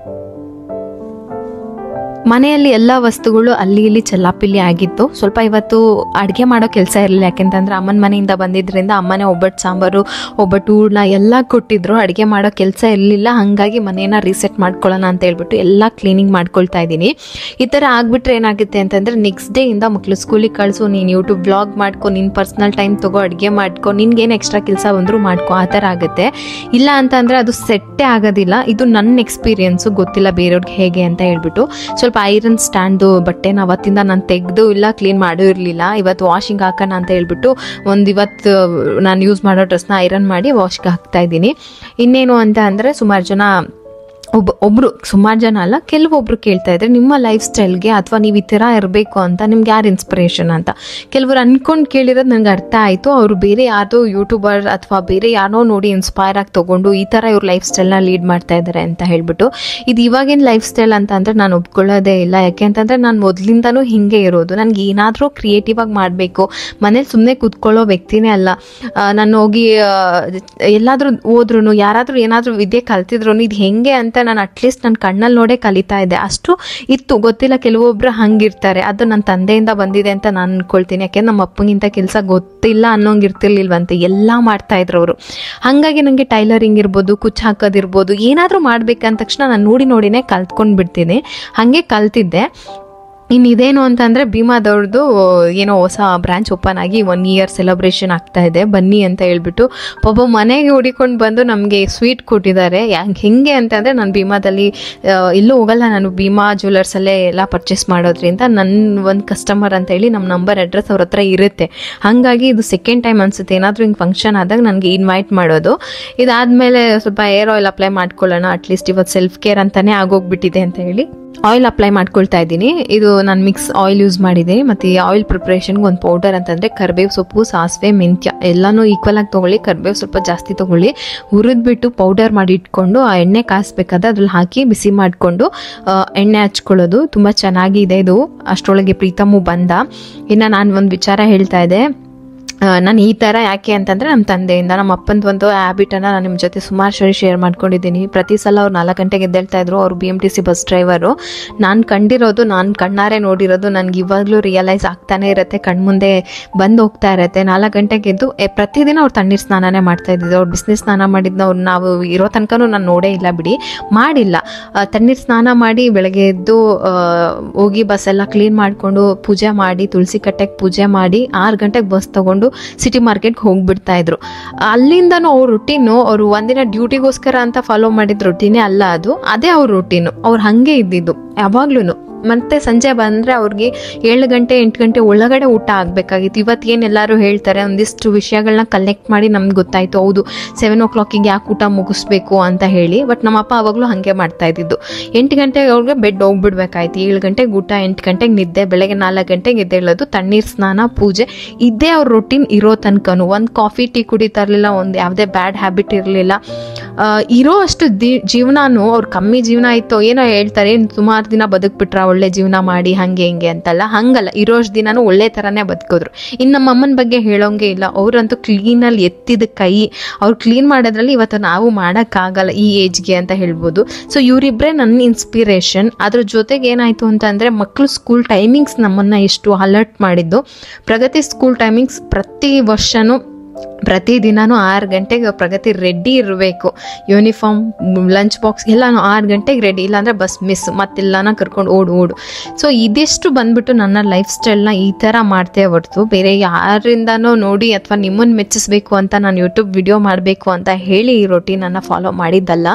ಮನೆಯಲ್ಲಿ ಎಲ್ಲ ವಸ್ತುಗಳು ಅಲ್ಲಿ ಇಲ್ಲಿ ಚೆಲ್ಲಾಪಿಲ್ಲಿ ಆಗಿತ್ತು. ಸ್ವಲ್ಪ ಇವತ್ತು ಅಡುಗೆ ಮಾಡೋ ಕೆಲಸ ಇರಲಿಲ್ಲ. ಯಾಕೆಂತಂದ್ರೆ ಅಮ್ಮನ ಮನೆಯಿಂದ ಬಂದಿದ್ದರಿಂದ ಅಮ್ಮನೇ ಒಬ್ಬಟ್ಟು ಸಾಂಬಾರು, ಒಬ್ಬಟ್ಟು ಹೂರ್ಣ ಎಲ್ಲ ಕೊಟ್ಟಿದ್ರು. ಅಡುಗೆ ಮಾಡೋ ಕೆಲಸ ಇರಲಿಲ್ಲ. ಹಾಗಾಗಿ ಮನೇನ ರೀಸೆಟ್ ಮಾಡ್ಕೊಳ್ಳೋಣ ಅಂತ ಹೇಳ್ಬಿಟ್ಟು ಎಲ್ಲ ಕ್ಲೀನಿಂಗ್ ಮಾಡ್ಕೊಳ್ತಾ ಇದ್ದೀನಿ. ಈ ಥರ ಆಗಿಬಿಟ್ರೆ ಏನಾಗುತ್ತೆ ಅಂತಂದರೆ ನೆಕ್ಸ್ಟ್ ಡೇಯಿಂದ ಮಕ್ಕಳು ಸ್ಕೂಲಿಗೆ ಕಳಿಸು, ನೀನು ಯೂಟ್ಯೂಬ್ ಬ್ಲಾಗ್ ಮಾಡ್ಕೊ, ನಿನ್ನ ಪರ್ಸ್ನಲ್ ಟೈಮ್ ತೊಗೋ, ಅಡುಗೆ ಮಾಡ್ಕೊ, ನಿನ್ಗೇನು ಎಕ್ಸ್ಟ್ರಾ ಕೆಲಸ ಬಂದರೂ ಮಾಡ್ಕೊ, ಆ ಥರ ಆಗುತ್ತೆ. ಇಲ್ಲ ಅಂತಂದರೆ ಅದು ಸೆಟ್ಟೇ ಆಗೋದಿಲ್ಲ. ಇದು ನನ್ನ ಎಕ್ಸ್ಪೀರಿಯೆನ್ಸು, ಗೊತ್ತಿಲ್ಲ ಬೇರೆಯವ್ರಿಗೆ ಹೇಗೆ ಅಂತ ಹೇಳ್ಬಿಟ್ಟು. ಸ್ವಲ್ಪ ಐರನ್ ಸ್ಟ್ಯಾಂಡು ಬಟ್ಟೆನ ಅವತ್ತಿಂದ ನಾನು ತೆಗೆದು ಇಲ್ಲ ಕ್ಲೀನ್ ಮಾಡೂ ಇರಲಿಲ್ಲ. ಇವತ್ತು ವಾಷಿಂಗ್ ಹಾಕೋಣ ಅಂತ ಹೇಳ್ಬಿಟ್ಟು ಇವತ್ತು ನಾನು ಯೂಸ್ ಮಾಡೋ ಡ್ರೆಸ್ನ ಐರನ್ ಮಾಡಿ ವಾಶ್ಗೆ ಹಾಕ್ತಾ ಇದ್ದೀನಿ. ಇನ್ನೇನು ಅಂತ ಅಂದರೆ ಸುಮಾರು ಜನ ಸುಮಾರು ಜನ ಅಲ್ಲ, ಕೆಲವೊಬ್ರು ಕೇಳ್ತಾ ಇದ್ರೆ ನಿಮ್ಮ ಲೈಫ್ ಸ್ಟೈಲ್ಗೆ ಅಥವಾ ನೀವು ಈ ಥರ ಇರಬೇಕು ಅಂತ ನಿಮ್ಗೆ ಯಾರು ಇನ್ಸ್ಪಿರೇಷನ್ ಅಂತ. ಕೆಲವರು ಅನ್ಕೊಂಡು ಕೇಳಿರೋದು ನನಗೆ ಅರ್ಥ ಆಯಿತು. ಅವರು ಬೇರೆ ಯಾರ್ದೋ ಯೂಟ್ಯೂಬರ್ ಅಥವಾ ಬೇರೆ ಯಾರೋ ನೋಡಿ ಇನ್ಸ್ಪೈರ್ ಆಗಿ ತೊಗೊಂಡು ಈ ಥರ ಇವ್ರ ಲೈಫ್ ಸ್ಟೈಲ್ನ ಲೀಡ್ ಮಾಡ್ತಾ ಇದ್ದಾರೆ ಅಂತ ಹೇಳ್ಬಿಟ್ಟು. ಇದು ಇವಾಗಿನ ಲೈಫ್ ಸ್ಟೈಲ್ ಅಂತ ಅಂದರೆ ನಾನು ಒಪ್ಕೊಳ್ಳೋದೇ ಇಲ್ಲ. ಯಾಕೆ ಅಂತಂದರೆ ನಾನು ಮೊದಲಿಂದನೂ ಹಿಂಗೆ ಇರೋದು. ನನಗೆ ಏನಾದರೂ ಕ್ರಿಯೇಟಿವ್ ಆಗಿ ಮಾಡಬೇಕು, ಮನೇಲಿ ಸುಮ್ಮನೆ ಕೂತ್ಕೊಳ್ಳೋ ವ್ಯಕ್ತಿನೇ ಅಲ್ಲ. ನಾನು ಹೋಗಿ ಎಲ್ಲಾದರೂ ಹೋದ್ರೂ ಯಾರಾದರೂ ಏನಾದರೂ ವಿದ್ಯೆ ಕಲ್ತಿದ್ರು ಇದು ಹೆಂಗೆ ಅಂತ ನಾನು ಅಟ್ಲೀಸ್ಟ್ ನನ್ನ ಕಣ್ಣಲ್ಲಿ ನೋಡೇ ಕಲಿತಾ ಇದ್ದೆ. ಅಷ್ಟು ಇತ್ತು. ಗೊತ್ತಿಲ್ಲ, ಕೆಲವೊಬ್ರು ಹಂಗಿರ್ತಾರೆ. ಅದು ನನ್ನ ತಂದೆಯಿಂದ ಬಂದಿದೆ ಅಂತ ನಾನು ಅನ್ಕೊಳ್ತೀನಿ. ಯಾಕೆಂದ್ರೆ ನಮ್ಮ ಅಪ್ಪಂಗಿಂತ ಕೆಲಸ ಗೊತ್ತಿಲ್ಲ ಅನ್ನೋಂಗೆ ಇರ್ತಿರ್ಲಿಲ್ವಂತೆ, ಎಲ್ಲ ಮಾಡ್ತಾ ಇದ್ರು ಅವರು. ಹಾಗಾಗಿ ನನಗೆ ಟೈಲರಿಂಗ್ ಇರ್ಬೋದು, ಕುಚ್ಚು ಹಾಕೋದಿರ್ಬೋದು, ಏನಾದರೂ ಮಾಡ್ಬೇಕಂದ ತಕ್ಷಣ ನಾನು ನೋಡಿನೇ ಕಲ್ತ್ಕೊಂಡು ಬಿಡ್ತೀನಿ. ಹಾಗೆ ಕಲ್ತಿದ್ದೆ. ಇನ್ನು ಇದೇನು ಅಂತಂದರೆ ಭೀಮಾದವ್ರದ್ದು ಏನೋ ಹೊಸ ಬ್ರಾಂಚ್ ಓಪನ್ ಆಗಿ 1 year ಸೆಲೆಬ್ರೇಷನ್ ಆಗ್ತಾ ಇದೆ, ಬನ್ನಿ ಅಂತ ಹೇಳ್ಬಿಟ್ಟು ಪಾಪ ಮನೆಗೆ ಹುಡಿಕೊಂಡು ಬಂದು ನಮಗೆ ಸ್ವೀಟ್ ಕೊಟ್ಟಿದ್ದಾರೆ. ಹೆಂಗೆ ಅಂತಂದರೆ ನಾನು ಭೀಮಾದಲ್ಲಿ ಎಲ್ಲೂ ಹೋಗಲ್ಲ, ನಾನು ಭೀಮಾ ಜ್ಯುವೆಲರ್ಸಲ್ಲೇ ಎಲ್ಲ ಪರ್ಚೇಸ್ ಮಾಡೋದ್ರಿಂದ ನನ್ನ ಒಂದು ಕಸ್ಟಮರ್ ಅಂತ ಹೇಳಿ ನಮ್ಮ ನಂಬರ್ ಅಡ್ರೆಸ್ ಅವ್ರ ಹತ್ರ ಇರುತ್ತೆ. ಹಾಗಾಗಿ ಇದು ಸೆಕೆಂಡ್ ಟೈಮ್ ಅನಿಸುತ್ತೆ ಏನಾದರೂ ಹಿಂಗೆ ಫಂಕ್ಷನ್ ಆದಾಗ ನನಗೆ ಇನ್ವೈಟ್ ಮಾಡೋದು. ಇದಾದಮೇಲೆ ಸ್ವಲ್ಪ ಏರ್ ಆಯಿಲ್ ಅಪ್ಲೈ ಮಾಡ್ಕೊಳ್ಳೋಣ, ಅಟ್ಲೀಸ್ಟ್ ಇವತ್ತು ಸೆಲ್ಫ್ ಕೇರ್ ಅಂತಲೇ ಆಗೋಗ್ಬಿಟ್ಟಿದೆ ಅಂತ ಹೇಳಿ ಆಯಿಲ್ ಅಪ್ಲೈ ಮಾಡ್ಕೊಳ್ತಾ ಇದ್ದೀನಿ. ಇದು ನಾನು ಮಿಕ್ಸ್ ಆಯಿಲ್ ಯೂಸ್ ಮಾಡಿದ್ದೀನಿ. ಮತ್ತು ಈ ಆಯಿಲ್ ಪ್ರಿಪ್ರೇಷನ್ಗೆ ಒಂದು ಪೌಡರ್ ಅಂತಂದರೆ ಕರಿಬೇವು ಸೊಪ್ಪು, ಸಾಸಿವೆ, ಮೆಂತ್ಯ ಎಲ್ಲನೂ ಈಕ್ವಲ್ ಆಗಿ ತೊಗೊಳ್ಳಿ. ಕರಿಬೇವು ಸ್ವಲ್ಪ ಜಾಸ್ತಿ ತೊಗೊಳ್ಳಿ. ಹುರಿದ್ಬಿಟ್ಟು ಪೌಡರ್ ಮಾಡಿ ಇಟ್ಕೊಂಡು ಆ ಎಣ್ಣೆ ಕಾಯಿಸ್ಬೇಕಾದ್ರೆ ಅದ್ರಲ್ಲಿ ಹಾಕಿ ಬಿಸಿ ಮಾಡಿಕೊಂಡು ಎಣ್ಣೆ ಹಚ್ಕೊಳ್ಳೋದು. ತುಂಬ ಚೆನ್ನಾಗಿದೆ ಇದು. ಅಷ್ಟರೊಳಗೆ ಪ್ರೀತಮು ಬಂದ. ಇನ್ನು ನಾನು ಒಂದು ವಿಚಾರ ಹೇಳ್ತಾ ಇದ್ದೆ, ನಾನು ಈ ಥರ ಯಾಕೆ ಅಂತಂದರೆ ನಮ್ಮ ತಂದೆಯಿಂದ, ನಮ್ಮ ಅಪ್ಪಂದು ಒಂದು ಹ್ಯಾಬಿಟನ್ನು ನಾನು ನಿಮ್ಮ ಜೊತೆ ಸುಮಾರು ಸರಿ ಶೇರ್ ಮಾಡ್ಕೊಂಡಿದ್ದೀನಿ. ಪ್ರತಿ ಸಲ ಅವ್ರು 4 ಗಂಟೆಗೆ ಎದ್ದೇಳ್ತಾ ಇದ್ರು. ಅವರು BMTC ಬಸ್ ಡ್ರೈವರು. ನಾನು ಕಂಡಿರೋದು, ನಾನು ಕಣ್ಣಾರೆ ನೋಡಿರೋದು, ನನಗೆ ಇವಾಗಲೂ ರಿಯಲೈಸ್ ಆಗ್ತಾನೆ ಇರುತ್ತೆ, ಕಣ್ಮುಂದೆ ಬಂದು ಹೋಗ್ತಾ ಇರುತ್ತೆ. 4 ಗಂಟೆಗೆ ಎದ್ದು ಪ್ರತಿದಿನ ಅವ್ರು ತಣ್ಣೀರು ಸ್ನಾನನೇ ಮಾಡ್ತಾ ಇದ್ದಿದ್ದು. ಅವ್ರು ಬಿಸಿನೀರು ಸ್ನಾನ ಮಾಡಿದ್ನ ಅವ್ರು ನಾವು ಇರೋ ತನಕನೂ ನಾನು ನೋಡೇ ಇಲ್ಲ ಬಿಡಿ, ಮಾಡಿಲ್ಲ. ತಣ್ಣೀರು ಸ್ನಾನ ಮಾಡಿ ಬೆಳಗ್ಗೆ ಎದ್ದು ಹೋಗಿ ಬಸ್ ಎಲ್ಲ ಕ್ಲೀನ್ ಮಾಡಿಕೊಂಡು ಪೂಜೆ ಮಾಡಿ, ತುಳಸಿ ಕಟ್ಟೆಗೆ ಪೂಜೆ ಮಾಡಿ 6 ಗಂಟೆಗೆ ಬಸ್ ತೊಗೊಂಡು ಸಿಟಿ ಮಾರ್ಕೆಟ್ಗೆ ಹೋಗ್ಬಿಡ್ತಾ ಇದ್ರು. ಅಲ್ಲಿಂದನೂ ಅವ್ರ ರುಟೀನು, ಅವರು ಒಂದಿನ ಡ್ಯೂಟಿಗೋಸ್ಕರ ಅಂತ ಫಾಲೋ ಮಾಡಿದ ರುಟೀನೇ ಅಲ್ಲ ಅದು, ಅದೇ ಅವ್ರ ರುಟೀನು. ಅವ್ರು ಹಾಗೆ ಇದ್ದಿದ್ದು ಯಾವಾಗ್ಲೂ. ಮತ್ತೆ ಸಂಜೆ ಬಂದರೆ ಅವ್ರಿಗೆ 7 ಗಂಟೆ 8 ಗಂಟೆ ಒಳಗಡೆ ಊಟ ಆಗಬೇಕಾಗಿತ್ತು. ಇವತ್ತೇನು ಎಲ್ಲರೂ ಹೇಳ್ತಾರೆ, ಒಂದಿಷ್ಟು ವಿಷಯಗಳನ್ನ ಕಲೆಕ್ಟ್ ಮಾಡಿ ನಮ್ಗೆ ಗೊತ್ತಾಯಿತು, ಹೌದು 7 o'clock ಯಾಕೆ ಊಟ ಮುಗಿಸ್ಬೇಕು ಅಂತ ಹೇಳಿ. ಬಟ್ ನಮ್ಮಪ್ಪ ಆವಾಗಲೂ ಹಾಗೆ ಮಾಡ್ತಾ ಇದ್ದಿದ್ದು. 8 ಗಂಟೆಗೆ ಅವ್ರಿಗೆ ಬೆಡ್ ಹೋಗ್ಬಿಡ್ಬೇಕಾಯ್ತು, 7 ಗಂಟೆಗೆ ಊಟ, 8 ಗಂಟೆಗೆ ನಿದ್ದೆ, ಬೆಳಗ್ಗೆ 4 ಗಂಟೆಗೆ ಎದ್ದೇಳೋದು, ತಣ್ಣೀರು ಸ್ನಾನ, ಪೂಜೆ, ಇದೇ ಅವ್ರ ರೊಟೀನ್ ಇರೋ ತನಕನೂ. ಒಂದು ಕಾಫಿ ಟೀ ಕುಡಿತಾ ಇರಲಿಲ್ಲ, ಒಂದು ಯಾವುದೇ ಬ್ಯಾಡ್ ಹ್ಯಾಬಿಟ್ ಇರಲಿಲ್ಲ. ಇರೋ ಅಷ್ಟು ಜೀವನನೂ ಅವ್ರು ಕಮ್ಮಿ ಜೀವನ ಇತ್ತು ಏನೋ ಹೇಳ್ತಾರೆ, ಸುಮಾರು ದಿನ ಬದುಕ್ಬಿಟ್ರ, ಒಳ್ಳೆ ಜೀವನ ಮಾಡಿ ಹಂಗೆ ಹಿಂಗೆ ಅಂತಲ್ಲ, ಹಂಗಲ್ಲ, ಇರೋಷ್ಟು ದಿನಾನು ಒಳ್ಳೆ ಥರನೇ ಬದುಕಿದ್ರು. ಇನ್ನು ನಮ್ಮ ಅಮ್ಮನ ಬಗ್ಗೆ ಹೇಳೋಂಗೆ ಇಲ್ಲ. ಅವರಂತೂ ಕ್ಲೀನಲ್ಲಿ ಎತ್ತಿದ ಕೈ, ಅವ್ರು ಕ್ಲೀನ್ ಮಾಡೋದ್ರಲ್ಲಿ ಇವತ್ತು ನಾವು ಮಾಡೋಕ್ಕಾಗಲ್ಲ ಈ ಏಜ್ಗೆ ಅಂತ ಹೇಳ್ಬೋದು. ಸೊ ಇವರಿಬ್ಬರೇ ನನ್ನ ಇನ್ಸ್ಪಿರೇಷನ್. ಅದ್ರ ಜೊತೆಗೆ ಏನಾಯಿತು ಅಂತಂದರೆ, ಮಕ್ಕಳು ಸ್ಕೂಲ್ ಟೈಮಿಂಗ್ಸ್ ನಮ್ಮನ್ನು ಎಷ್ಟು ಅಲರ್ಟ್ ಮಾಡಿದ್ದು. ಪ್ರಗತಿ ಸ್ಕೂಲ್ ಟೈಮಿಂಗ್ಸ್ ಪ್ರತಿ ವರ್ಷವೂ ಪ್ರತಿದಿನವೂ 6 ಗಂಟೆಗೆ ಪ್ರಗತಿ ರೆಡಿ ಇರಬೇಕು. ಯೂನಿಫಾರ್ಮ್, ಲಂಚ್ ಬಾಕ್ಸ್ ಎಲ್ಲನೂ 6 ಗಂಟೆಗೆ ರೆಡಿ, ಇಲ್ಲಾಂದರೆ ಬಸ್ ಮಿಸ್, ಮತ್ತೆಲ್ಲನ ಕರ್ಕೊಂಡು ಓಡು. ಸೊ ಇದಿಷ್ಟು ಬಂದ್ಬಿಟ್ಟು ನನ್ನ ಲೈಫ್ ಸ್ಟೈಲ್ನ ಈ ಥರ ಮಾಡ್ತೇ ಹೊರತು ಬೇರೆ ಯಾರಿಂದನೋ ನೋಡಿ ಅಥವಾ ನಿಮ್ಮನ್ನು ಮೆಚ್ಚಿಸ್ಬೇಕು ಅಂತ ನಾನು ಯೂಟ್ಯೂಬ್ ವಿಡಿಯೋ ಮಾಡಬೇಕು ಅಂತ ಹೇಳಿ ಈ ರೊಟೀನನ್ನು ಫಾಲೋ ಮಾಡಿದ್ದಲ್ಲ.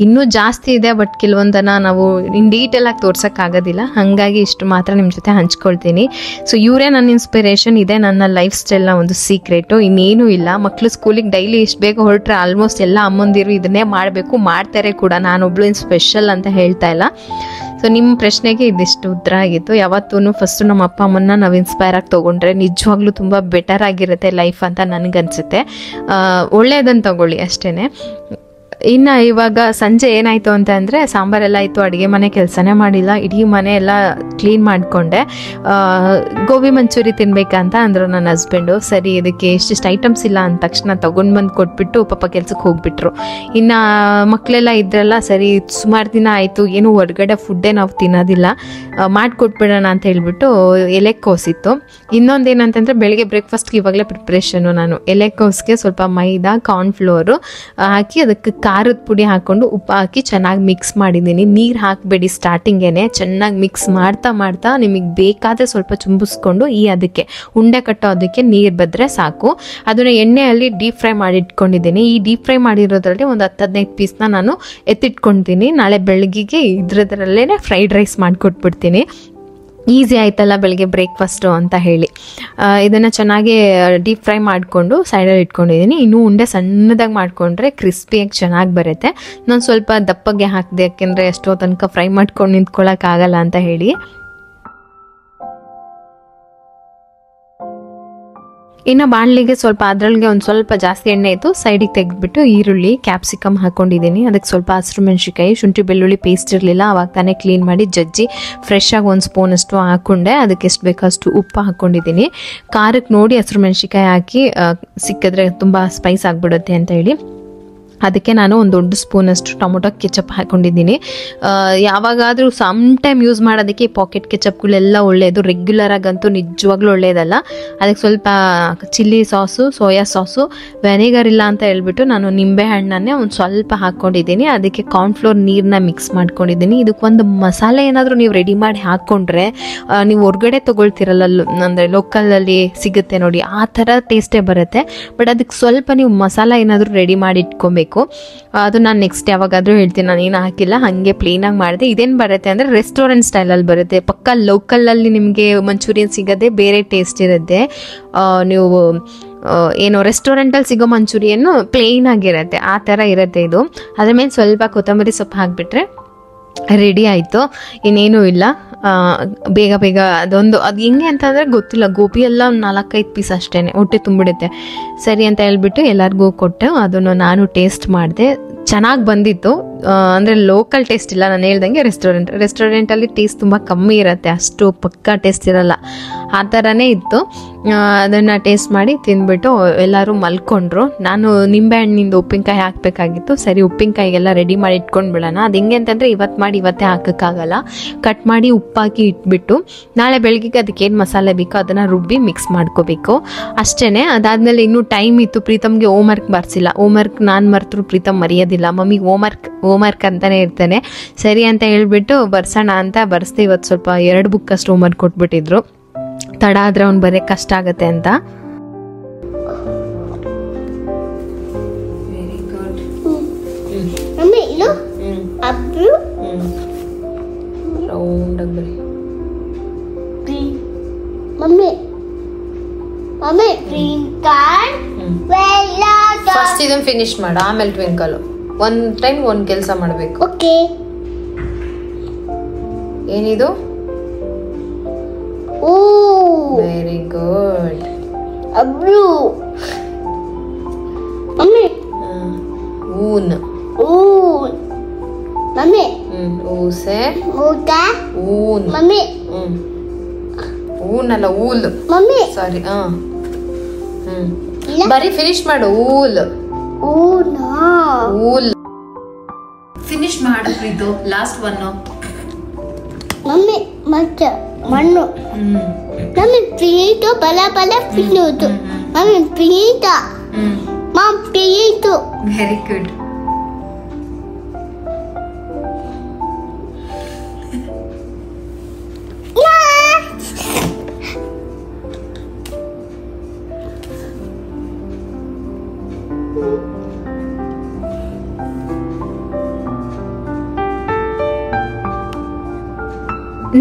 ಇನ್ನೂ ಜಾಸ್ತಿ ಇದೆ, ಬಟ್ ಕೆಲವೊಂದನ್ನು ನಾವು ಇನ್ ಡೀಟೇಲಾಗಿ ತೋರ್ಸೋಕ್ಕಾಗೋದಿಲ್ಲ. ಹಾಗಾಗಿ ಇಷ್ಟು ಮಾತ್ರ ನಿಮ್ಮ ಜೊತೆ ಹಂಚ್ಕೊಳ್ತೀನಿ. ಸೊ ಇವರೇ ನನ್ನ ಇನ್ಸ್ಪಿರೇಷನ್, ಇದೆ ನನ್ನ ಲೈಫ್ ಸ್ಟೈಲ್ನ ಒಂದು ಸೀಕ್ರೆಟು, ಇನ್ನೇನು ಇಲ್ಲ. ಮಕ್ಕಳು ಸ್ಕೂಲಿಗೆ ಡೈಲಿ ಇಷ್ಟು ಬೇಗ ಹೊರಟ್ರೆ ಆಲ್ಮೋಸ್ಟ್ ಎಲ್ಲ ಅಮ್ಮಂದಿರು ಇದನ್ನೇ ಮಾಡಬೇಕು, ಮಾಡ್ತಾರೆ ಕೂಡ. ನಾನೊಬ್ಳು ಸ್ಪೆಷಲ್ ಅಂತ ಹೇಳ್ತಾ ಇಲ್ಲ. ಸೊ ನಿಮ್ಮ ಪ್ರಶ್ನೆಗೆ ಇದಿಷ್ಟು ಉತ್ತರ ಆಗಿತ್ತು. ಯಾವತ್ತೂ ಫಸ್ಟು ನಮ್ಮ ಅಪ್ಪ ಅಮ್ಮನ್ನ ನಾವು ಇನ್ಸ್ಪೈರ್ ಆಗಿ ತೊಗೊಂಡ್ರೆ ನಿಜವಾಗ್ಲೂ ತುಂಬ ಬೆಟರ್ ಆಗಿರುತ್ತೆ ಲೈಫ್ ಅಂತ ನನಗನ್ಸುತ್ತೆ. ಒಳ್ಳೆಯದನ್ನು ತಗೊಳ್ಳಿ ಅಷ್ಟೇ. ಇನ್ನು ಇವಾಗ ಸಂಜೆ ಏನಾಯಿತು ಅಂತ ಅಂದರೆ, ಸಾಂಬಾರೆಲ್ಲ ಆಯಿತು, ಅಡುಗೆ ಮನೆ ಕೆಲಸನೇ ಮಾಡಿಲ್ಲ, ಇಡೀ ಮನೆ ಎಲ್ಲ ಕ್ಲೀನ್ ಮಾಡಿಕೊಂಡೆ. ಗೋಬಿ ಮಂಚೂರಿ ತಿನ್ಬೇಕಂತ ಅಂದರು ನನ್ನ ಹಸ್ಬೆಂಡು. ಸರಿ, ಇದಕ್ಕೆ ಎಷ್ಟಿಷ್ಟು ಐಟಮ್ಸ್ ಇಲ್ಲ ಅಂದ ತಕ್ಷಣ ತೊಗೊಂಡು ಬಂದು ಕೊಟ್ಬಿಟ್ಟು ಪಾಪ ಕೆಲ್ಸಕ್ಕೆ ಹೋಗ್ಬಿಟ್ರು. ಇನ್ನು ಮಕ್ಕಳೆಲ್ಲ ಇದ್ರಲ್ಲ, ಸರಿ ಸುಮಾರು ದಿನ ಆಯಿತು, ಏನು ಹೊರಗಡೆ ಫುಡ್ಡೇ ನಾವು ತಿನ್ನೋದಿಲ್ಲ, ಮಾಡಿಕೊಟ್ಬಿಡೋಣ ಅಂತ ಹೇಳ್ಬಿಟ್ಟು ಎಲೆಕೋಸಿತ್ತು. ಇನ್ನೊಂದೇನಂತಂದರೆ, ಬೆಳಗ್ಗೆ ಬ್ರೇಕ್ಫಾಸ್ಟ್ಗೆ ಇವಾಗಲೇ ಪ್ರಿಪ್ರೇಷನು. ನಾನು ಎಲೆಕೋಸ್ಗೆ ಸ್ವಲ್ಪ ಮೈದಾ, ಕಾರ್ನ್ಫ್ಲೋರು ಹಾಕಿ ಅದಕ್ಕೆ ಖಾರದ ಪುಡಿ ಹಾಕ್ಕೊಂಡು ಉಪ್ಪು ಹಾಕಿ ಚೆನ್ನಾಗಿ ಮಿಕ್ಸ್ ಮಾಡಿದ್ದೀನಿ. ನೀರು ಹಾಕಬೇಡಿ ಸ್ಟಾರ್ಟಿಂಗೇನೆ, ಚೆನ್ನಾಗಿ ಮಿಕ್ಸ್ ಮಾಡ್ತಾ ನಿಮಗೆ ಬೇಕಾದರೆ ಸ್ವಲ್ಪ ಚುಂಬಿಸ್ಕೊಂಡು ಅದಕ್ಕೆ ಉಂಡೆ ಕಟ್ಟೋದಕ್ಕೆ ನೀರು ಬದ್ರೆ ಸಾಕು. ಅದನ್ನು ಎಣ್ಣೆಯಲ್ಲಿ ಡೀಪ್ ಫ್ರೈ ಮಾಡಿ ಇಟ್ಕೊಂಡಿದ್ದೀನಿ. ಈ ಡೀಪ್ ಫ್ರೈ ಮಾಡಿರೋದ್ರಲ್ಲಿ ಒಂದು 10-15 ಪೀಸ್ನ ನಾನು ಎತ್ತಿಟ್ಕೊಳ್ತೀನಿ. ನಾಳೆ ಬೆಳಗ್ಗೆಗೆ ಇದ್ರದ್ರಲ್ಲೇ ಫ್ರೈಡ್ ರೈಸ್ ಮಾಡಿಕೊಟ್ಬಿಡ್ತೀನಿ. ಈಸಿ ಆಯ್ತಲ್ಲ ಬೆಳಗ್ಗೆ ಬ್ರೇಕ್ಫಾಸ್ಟು ಅಂತ ಹೇಳಿ ಇದನ್ನು ಚೆನ್ನಾಗಿ ಡೀಪ್ ಫ್ರೈ ಮಾಡಿಕೊಂಡು ಸೈಡಲ್ಲಿ ಇಟ್ಕೊಂಡಿದ್ದೀನಿ. ಇನ್ನೂ ಉಂಡೆ ಸಣ್ಣದಾಗಿ ಮಾಡಿಕೊಂಡ್ರೆ ಕ್ರಿಸ್ಪಿಯಾಗಿ ಚೆನ್ನಾಗಿ ಬರುತ್ತೆ. ನಾನು ಸ್ವಲ್ಪ ದಪ್ಪಗೆ ಹಾಕಿದೆ, ಯಾಕೆಂದರೆ ಎಷ್ಟೋ ತನಕ ಫ್ರೈ ಮಾಡ್ಕೊಂಡು ನಿಂತ್ಕೊಳ್ಳೋಕ್ಕಾಗಲ್ಲ ಅಂತ ಹೇಳಿ. ಇನ್ನು ಬಾಣಲಿಗೆ ಸ್ವಲ್ಪ ಅದರೊಳಗೆ ಒಂದು ಸ್ವಲ್ಪ ಜಾಸ್ತಿ ಎಣ್ಣೆ ಇತ್ತು, ಸೈಡಿಗೆ ತೆಗೆದ್ಬಿಟ್ಟು ಈರುಳ್ಳಿ, ಕ್ಯಾಪ್ಸಿಕಮ್ ಹಾಕ್ಕೊಂಡಿದ್ದೀನಿ. ಅದಕ್ಕೆ ಸ್ವಲ್ಪ ಹಸಿರು ಮೆಣಸಿನ್ಕಾಯಿ, ಶುಂಠಿ ಬೆಳ್ಳುಳ್ಳಿ ಪೇಸ್ಟ್ ಇರಲಿಲ್ಲ, ಅವಾಗ ತಾನೇ ಕ್ಲೀನ್ ಮಾಡಿ ಜಜ್ಜಿ ಫ್ರೆಶ್ ಆಗಿ 1 ಸ್ಪೂನಷ್ಟು ಹಾಕ್ಕೊಂಡೆ. ಅದಕ್ಕೆ ಎಷ್ಟು ಬೇಕಷ್ಟು ಉಪ್ಪು ಹಾಕ್ಕೊಂಡಿದ್ದೀನಿ. ಖಾರಕ್ಕೆ ನೋಡಿ ಹಸಿರು ಮೆಣಸಿನ್ಕಾಯಿ ಹಾಕಿ, ಸಿಕ್ಕಿದ್ರೆ ತುಂಬ ಸ್ಪೈಸ್ ಆಗಿಬಿಡುತ್ತೆ ಅಂತ ಹೇಳಿ ಅದಕ್ಕೆ ನಾನು ಒಂದು ದೊಡ್ಡ ಸ್ಪೂನಷ್ಟು ಟೊಮೊಟೊ ಕೆಚಪ್ ಹಾಕ್ಕೊಂಡಿದ್ದೀನಿ. ಯಾವಾಗಾದರೂ ಸಮ್ ಟೈಮ್ ಯೂಸ್ ಮಾಡೋದಕ್ಕೆ ಈ ಪಾಕೆಟ್ ಕೆಚಪ್ಗಳೆಲ್ಲ ಒಳ್ಳೆಯದು, ರೆಗ್ಯುಲರಾಗಂತೂ ನಿಜವಾಗ್ಲೂ ಒಳ್ಳೆಯದಲ್ಲ. ಅದಕ್ಕೆ ಸ್ವಲ್ಪ chilli sauce, soya sauce, vinegar ಇಲ್ಲ ಅಂತ ಹೇಳ್ಬಿಟ್ಟು ನಾನು ನಿಂಬೆ ಹಣ್ಣನ್ನೇ ಒಂದು ಸ್ವಲ್ಪ ಹಾಕ್ಕೊಂಡಿದ್ದೀನಿ. ಅದಕ್ಕೆ ಕಾರ್ನ್ಫ್ಲೋರ್ ನೀರನ್ನ ಮಿಕ್ಸ್ ಮಾಡ್ಕೊಂಡಿದ್ದೀನಿ. ಇದಕ್ಕೊಂದು ಮಸಾಲೆ ಏನಾದರೂ ನೀವು ರೆಡಿ ಮಾಡಿ ಹಾಕ್ಕೊಂಡ್ರೆ, ನೀವು ಹೊರಗಡೆ ತೊಗೊಳ್ತಿರಲ್ಲ ಅಂದರೆ ಲೋಕಲಲ್ಲಿ ಸಿಗುತ್ತೆ ನೋಡಿ, ಆ ಥರ ಟೇಸ್ಟೇ ಬರುತ್ತೆ. ಬಟ್ ಅದಕ್ಕೆ ಸ್ವಲ್ಪ ನೀವು ಮಸಾಲ ಏನಾದರೂ ರೆಡಿ ಮಾಡಿ ಇಟ್ಕೊಬೇಕು. ಅದು ನಾನು ನೆಕ್ಸ್ಟ್ ಯಾವಾಗಾದರೂ ಹೇಳ್ತೀನಿ, ನಾನು ಏನು ಹಾಕಿಲ್ಲ, ಹಾಗೆ ಪ್ಲೇನಾಗಿ ಮಾಡಿದೆ. ಇದೇನು ಬರುತ್ತೆ ಅಂದರೆ ರೆಸ್ಟೋರೆಂಟ್ ಸ್ಟೈಲಲ್ಲಿ ಬರುತ್ತೆ. ಪಕ್ಕ ಲೋಕಲಲ್ಲಿ ನಿಮಗೆ ಮಂಚೂರಿಯನ್ ಸಿಗೋದೇ ಬೇರೆ ಟೇಸ್ಟ್ ಇರುತ್ತೆ. ನೀವು ಏನೋ ರೆಸ್ಟೋರೆಂಟಲ್ಲಿ ಸಿಗೋ ಮಂಚೂರಿಯನ್ನು ಪ್ಲೇನ್ ಆಗಿರುತ್ತೆ, ಆ ಥರ ಇರುತ್ತೆ ಇದು. ಅದ್ರ ಮೇಲೆ ಸ್ವಲ್ಪ ಕೊತ್ತಂಬರಿ ಸೊಪ್ಪು ಹಾಕಿಬಿಟ್ರೆ ರೆಡಿ ಆಯಿತು, ಇನ್ನೇನೂ ಇಲ್ಲ. ಬೇಗ ಅದು ಹೆಂಗೆ ಅಂತಂದರೆ ಗೊತ್ತಿಲ್ಲ, ಗೋಬಿ ಎಲ್ಲ 4-5 ಪೀಸ್ ಅಷ್ಟೇ, ಹೊಟ್ಟೆ ತುಂಬಿಡುತ್ತೆ. ಸರಿ ಅಂತ ಹೇಳ್ಬಿಟ್ಟು ಎಲ್ಲರಿಗೂ ಕೊಟ್ಟು ಅದನ್ನು ನಾನು ಟೇಸ್ಟ್ ಮಾಡಿದೆ, ಚೆನ್ನಾಗಿ ಬಂದಿತ್ತು. ಅಂದರೆ ಲೋಕಲ್ ಟೇಸ್ಟ್ ಇಲ್ಲ, ನಾನು ಹೇಳ್ದಂಗೆ ರೆಸ್ಟೋರೆಂಟಲ್ಲಿ ಟೇಸ್ಟ್ ತುಂಬ ಕಮ್ಮಿ ಇರುತ್ತೆ, ಅಷ್ಟು ಪಕ್ಕಾ ಟೇಸ್ಟ್ ಇರಲ್ಲ. ಆ ಥರನೇ ಇತ್ತು. ಅದನ್ನು ಟೇಸ್ಟ್ ಮಾಡಿ ತಿಂದ್ಬಿಟ್ಟು ಎಲ್ಲರೂ ಮಲ್ಕೊಂಡ್ರು. ನಾನು ನಿಂಬೆಹಣ್ಣಿಂದ ಉಪ್ಪಿನಕಾಯಿ ಹಾಕಬೇಕಾಗಿತ್ತು. ಸರಿ, ಉಪ್ಪಿನಕಾಯಿಗೆಲ್ಲ ರೆಡಿ ಮಾಡಿ ಇಟ್ಕೊಂಡು ಬಿಡೋಣ. ಅದು ಹೆಂಗೆ ಅಂತಂದರೆ ಇವತ್ತು ಮಾಡಿ ಇವತ್ತೇ ಹಾಕೋಕ್ಕಾಗಲ್ಲ. ಕಟ್ ಮಾಡಿ ಉಪ್ಪಾಕಿ ಇಟ್ಬಿಟ್ಟು ನಾಳೆ ಬೆಳಗ್ಗೆಗೆ ಅದಕ್ಕೇನು ಮಸಾಲೆ ಬೇಕೋ ಅದನ್ನು ರುಬ್ಬಿ ಮಿಕ್ಸ್ ಮಾಡ್ಕೋಬೇಕು ಅಷ್ಟೇ. ಅದಾದಮೇಲೆ ಇನ್ನೂ ಟೈಮ್ ಇತ್ತು. ಪ್ರೀತಮ್ಗೆ ಹೋಮ್ವರ್ಕ್ ಬರ್ಸಿಲ್ಲ. ಹೋಮ್ವರ್ಕ್ ನಾನು ಮರ್ತರು ಪ್ರೀತಮ್ ಮರೆಯೋದಿಲ್ಲ. ಮಮ್ಮಿಗೆ ಹೋಮ್ವರ್ಕ್ ಅಂತಲೇ ಇರ್ತಾನೆ. ಸರಿ ಅಂತ ಹೇಳ್ಬಿಟ್ಟು ಬರ್ಸೋಣ ಅಂತ ಬರ್ಸ್ದೆ. ಇವತ್ತು ಸ್ವಲ್ಪ 2 ಬುಕ್ ಅಷ್ಟು ಹೋಮ್ವರ್ಕ್ ಕೊಟ್ಬಿಟ್ಟಿದ್ರು. ತಡ ಆದರೆ ಅವ್ನು ಬರೋಕ್ಕೆ ಕಷ್ಟ ಆಗುತ್ತೆ ಅಂತ. Very good. ಮಮ್ಮಿ ಇದು ಅಬ್ರು ರೌಂಡ್ ಆಗಿ ಬರಿ. ಮಮ್ಮಿ ಗ್ರೀನ್ ಕಾರ್ಡ್ ಫಸ್ಟ್ ಇದನ್ನು ಫಿನಿಶ್ ಮಾಡು, ಆಮೇಲೆ ಟ್ವಿಂಕಲ್. ಒಂದು ಟೈಮ್ ಒಂದು ಕೆಲಸ ಮಾಡಬೇಕು. ಓಕೆ. ಏನಿದು? ಓ ವೆರಿ ಗುಡ್. ಅಬ್ರು ಮಮ್ಮಿ ಊನ್. ಮಮ್ಮಿ ಊಸೆ ಊಟ ಊನ್. ಮಮ್ಮಿ ಊನ್ ಅಲ್ಲ, ಊಲ್. ಮಮ್ಮಿ ಸಾರಿ. ಬರೀ ಫಿನಿಶ್ ಮಾಡು. ಊಲ್ ಊಲ್ ಫಿನಿಶ್ ಮಾಡು ಪ್ರೀತು. Last one. ಮಮ್ಮಿ ಮತ್ತೆ ಮಣ್ಣು. ಮಮ್ಮಿ ಪ್ರೀತು ಬಲ ಪ್ರೀತು. ಮಮ್ಮಿ ಪ್ರೀತ ಮಾಮ್ ಪ್ರೀತು. Very good.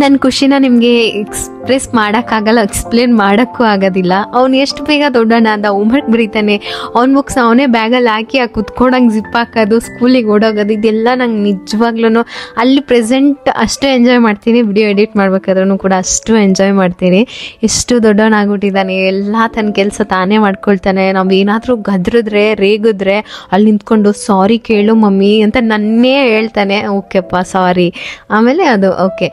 ನನ್ನ ಖುಷಿನ ನಿಮಗೆ ಎಕ್ಸ್ಪ್ರೆಸ್ ಮಾಡೋಕ್ಕಾಗಲ್ಲ, ಎಕ್ಸ್ಪ್ಲೇನ್ ಮಾಡೋಕ್ಕೂ ಆಗೋದಿಲ್ಲ. ಅವ್ನು ಎಷ್ಟು ಬೇಗ ದೊಡ್ಡನಾದ, ಹೋಮ್ವರ್ಕ್ ಬರೀತಾನೆ, ಅವ್ನ ಬುಕ್ಸ್ ಅವನೇ ಬ್ಯಾಗಲ್ಲಿ ಹಾಕಿ ಕುತ್ಕೊಂಡಂಗೆ ಜಿಪ್ ಹಾಕೋದು, ಸ್ಕೂಲಿಗೆ ಓಡೋಗೋದು, ಇದೆಲ್ಲ ನಂಗೆ ನಿಜವಾಗ್ಲೂ ಅಲ್ಲಿ ಪ್ರೆಸೆಂಟ್ ಅಷ್ಟು ಎಂಜಾಯ್ ಮಾಡ್ತೀನಿ. ವಿಡಿಯೋ ಎಡಿಟ್ ಮಾಡ್ಬೇಕಾದ್ರೂ ಕೂಡ ಅಷ್ಟು ಎಂಜಾಯ್ ಮಾಡ್ತೀನಿ. ಎಷ್ಟು ದೊಡ್ಡವನಾಗ್ಬಿಟ್ಟಿದ್ದಾನೆ, ಎಲ್ಲ ತನ್ನ ಕೆಲಸ ತಾನೇ ಮಾಡ್ಕೊಳ್ತಾನೆ. ನಾವು ಏನಾದರೂ ಗದ್ರಿದ್ರೆ ರೇಗಿದ್ರೆ ಅಲ್ಲಿ ನಿಂತ್ಕೊಂಡು ಸಾರಿ ಕೇಳು ಮಮ್ಮಿ ಅಂತ ನನ್ನೇ ಹೇಳ್ತಾನೆ. ಓಕೆಪ್ಪ ಸಾರಿ. ಆಮೇಲೆ ಅದು ಓಕೆ,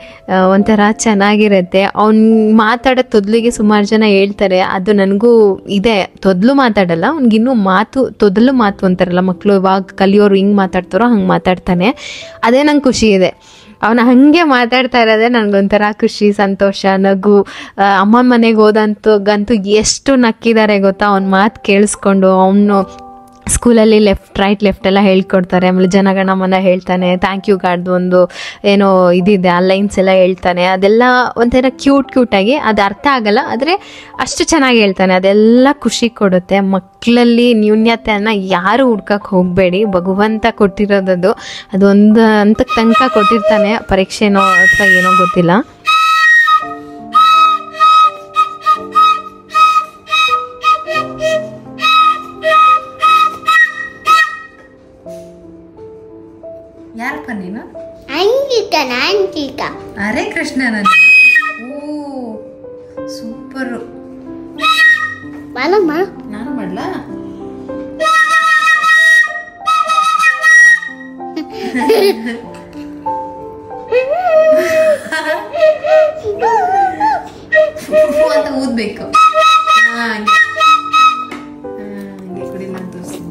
ಒಂಥರ ಚೆನ್ನಾಗಿರುತ್ತೆ. ಅವ್ನು ಮಾತಾಡೋ ತೊದಲಿಗೆ ಸುಮಾರು ಜನ ಹೇಳ್ತಾರೆ, ಅದು ನನಗೂ ಇದೆ. ತೊದಲು ಮಾತಾಡಲ್ಲ, ಅವ್ನಿಗಿನ್ನೂ ತೊದಲು ಮಾತು ಅಂತಾರಲ್ಲ ಮಕ್ಕಳು, ಇವಾಗ ಕಲಿಯೋರು ಹಿಂಗೆ ಮಾತಾಡ್ತಾರೋ ಹಂಗೆ ಮಾತಾಡ್ತಾನೆ. ಅದೇ ನಂಗೆ ಖುಷಿ ಇದೆ. ಅವನು ಹಾಗೆ ಮಾತಾಡ್ತಾ ಇರೋದೇ ನನಗೊಂಥರ ಖುಷಿ, ಸಂತೋಷ, ನಗು. ಅಮ್ಮನ ಮನೆಗೆ ಹೋದಂತೂ ಎಷ್ಟು ನಕ್ಕಿದ್ದಾರೆ ಗೊತ್ತಾ ಅವ್ನ ಮಾತು ಕೇಳಿಸ್ಕೊಂಡು. ಅವನು ಸ್ಕೂಲಲ್ಲಿ ಲೆಫ್ಟ್ ಎಲ್ಲ ಹೇಳ್ಕೊಡ್ತಾರೆ. ಆಮೇಲೆ ಜನಗಣಮನ ಹೇಳ್ತಾನೆ, ಥ್ಯಾಂಕ್ ಯು ಗಾಡ್ದು ಒಂದು ಏನೋ ಇದಿದೆ, ಆ ಲೈನ್ಸ್ ಎಲ್ಲ ಹೇಳ್ತಾನೆ. ಅದೆಲ್ಲ ಒಂಥರ ಕ್ಯೂಟಾಗಿ, ಅದು ಅರ್ಥ ಆಗಲ್ಲ, ಆದರೆ ಅಷ್ಟು ಚೆನ್ನಾಗಿ ಹೇಳ್ತಾನೆ. ಅದೆಲ್ಲ ಖುಷಿ ಕೊಡುತ್ತೆ. ಮಕ್ಕಳಲ್ಲಿ ನ್ಯೂನ್ಯತೆಯನ್ನು ಯಾರು ಹುಡ್ಕಕ್ಕೆ ಹೋಗಬೇಡಿ, ಭಗವಂತ ಕೊಟ್ಟಿರೋದದು. ಅದೊಂದು ಹಂತಕ್ಕೆ ತನಕ ಕೊಟ್ಟಿರ್ತಾನೆ, ಪರೀಕ್ಷೆನೋ ಅಥವಾ ಏನೋ ಗೊತ್ತಿಲ್ಲ. ಯಾರಪ್ಪ ನೀನು? ಅಂಕಿತ. ಅರೆ ಕೃಷ್ಣ, ನಾನು ಸೂಪರು. ನಾನು ಮಾಡ್ಲಾ? ಅಂತ ಊದ್ಬೇಕು. ಹಂಗೆ ಕುಡಿ ನಾನು ತೋರಿಸ್ತೀನಿ.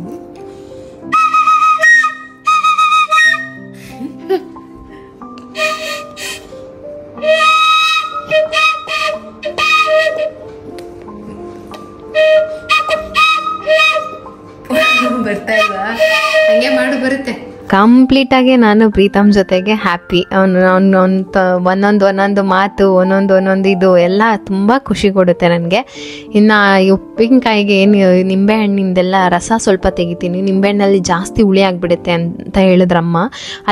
ಬರ್ತಾ ಇಲ್ವಾ? ಹಂಗೆ ಮಾಡು, ಬರುತ್ತೆ. ಕಂಪ್ಲೀಟಾಗಿ ನಾನು ಪ್ರೀತಮ್ ಜೊತೆಗೆ ಹ್ಯಾಪಿ. ಒಂದೊಂದು ಮಾತು, ಒಂದೊಂದು ಇದು ಎಲ್ಲ ತುಂಬ ಖುಷಿ ಕೊಡುತ್ತೆ ನನಗೆ. ಇನ್ನು ಉಪ್ಪಿನಕಾಯಿಗೆ ಏನು ನಿಂಬೆಹಣ್ಣಿಂದೆಲ್ಲ ರಸ ಸ್ವಲ್ಪ ತೆಗಿತೀನಿ. ನಿಂಬೆಹಣ್ಣಲ್ಲಿ ಜಾಸ್ತಿ ಹುಳಿ ಆಗಿಬಿಡುತ್ತೆ ಅಂತ ಹೇಳಿದ್ರಮ್ಮ.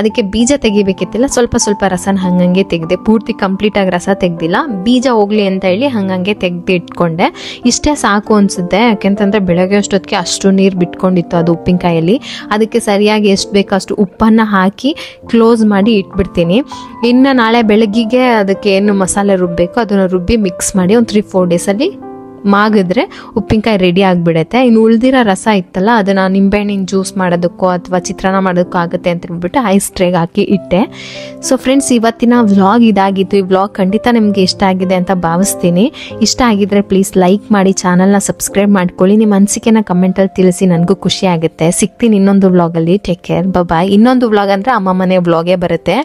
ಅದಕ್ಕೆ ಬೀಜ ತೆಗಿಬೇಕಿತ್ತಿಲ್ಲ, ಸ್ವಲ್ಪ ರಸನ ಹಂಗಂಗೆ ತೆಗೆದೆ. ಪೂರ್ತಿ ಕಂಪ್ಲೀಟಾಗಿ ರಸ ತೆಗ್ದಿಲ್ಲ, ಬೀಜ ಹೋಗಲಿ ಅಂತ ಹೇಳಿ ಹಂಗಂಗೆ ತೆಗೆದು ಇಟ್ಕೊಂಡೆ. ಇಷ್ಟೇ ಸಾಕು ಅನಿಸುತ್ತೆ. ಯಾಕೆಂತಂದರೆ ಬೆಳಗ್ಗೆ ಅಷ್ಟೊತ್ತಿಗೆ ಅಷ್ಟು ನೀರು ಬಿಟ್ಕೊಂಡಿತ್ತು ಅದು ಉಪ್ಪಿನಕಾಯಲ್ಲಿ. ಅದಕ್ಕೆ ಸರಿಯಾಗಿ ಎಷ್ಟು ಬೇಕೋ ಅಷ್ಟು ಉಪ್ಪನ್ನು ಹಾಕಿ ಕ್ಲೋಸ್ ಮಾಡಿ ಇಟ್ಬಿಡ್ತೀನಿ. ಇನ್ನು ನಾಳೆ ಬೆಳಗ್ಗೆಗೆ ಅದಕ್ಕೆ ಏನು ಮಸಾಲೆ ರುಬ್ಬಬೇಕು ಅದನ್ನು ರುಬ್ಬಿ ಮಿಕ್ಸ್ ಮಾಡಿ ಒಂದು 3-4 ಡೇಸಲ್ಲಿ ಮಾಗಿದ್ರೆ ಉಪ್ಪಿನಕಾಯಿ ರೆಡಿ ಆಗಿಬಿಡುತ್ತೆ. ಇನ್ನು ಉಳ್ದಿರೋ ರಸ ಇತ್ತಲ್ಲ ಅದನ್ನ ನಿಂಬೆಹಣ್ಣಿನ ಜ್ಯೂಸ್ ಮಾಡೋದಕ್ಕೋ ಅಥವಾ ಚಿತ್ರಾನ್ನ ಮಾಡೋದಕ್ಕೋ ಆಗುತ್ತೆ ಅಂತ ಹೇಳ್ಬಿಟ್ಟು ಐಸ್ ಟ್ರೇಗೆ ಹಾಕಿ ಇಟ್ಟೆ. ಸೊ ಫ್ರೆಂಡ್ಸ್, ಇವತ್ತಿನ ವ್ಲಾಗ್ ಇದಾಗಿತ್ತು. ಈ ವ್ಲಾಗ್ ಖಂಡಿತ ನಿಮಗೆ ಇಷ್ಟ ಆಗಿದೆ ಅಂತ ಭಾವಿಸ್ತೀನಿ. ಇಷ್ಟ ಆಗಿದ್ರೆ ಪ್ಲೀಸ್ ಲೈಕ್ ಮಾಡಿ, ಚಾನಲ್ನ ಸಬ್ಸ್ಕ್ರೈಬ್ ಮಾಡ್ಕೊಳ್ಳಿ. ನಿಮ್ಮ ಅನಿಸಿಕೆನ ಕಮೆಂಟಲ್ಲಿ ತಿಳಿಸಿ, ನನಗೂ ಖುಷಿ ಆಗುತ್ತೆ. ಸಿಗ್ತೀನಿ ಇನ್ನೊಂದು ವ್ಲಾಗಲ್ಲಿ. ಟೇಕ್ ಕೇರ್, ಬಾಯ್. ಇನ್ನೊಂದು ವ್ಲಾಗ್ ಅಂದರೆ ಅಮ್ಮ ಮನೆ ವ್ಲಾಗೇ ಬರುತ್ತೆ.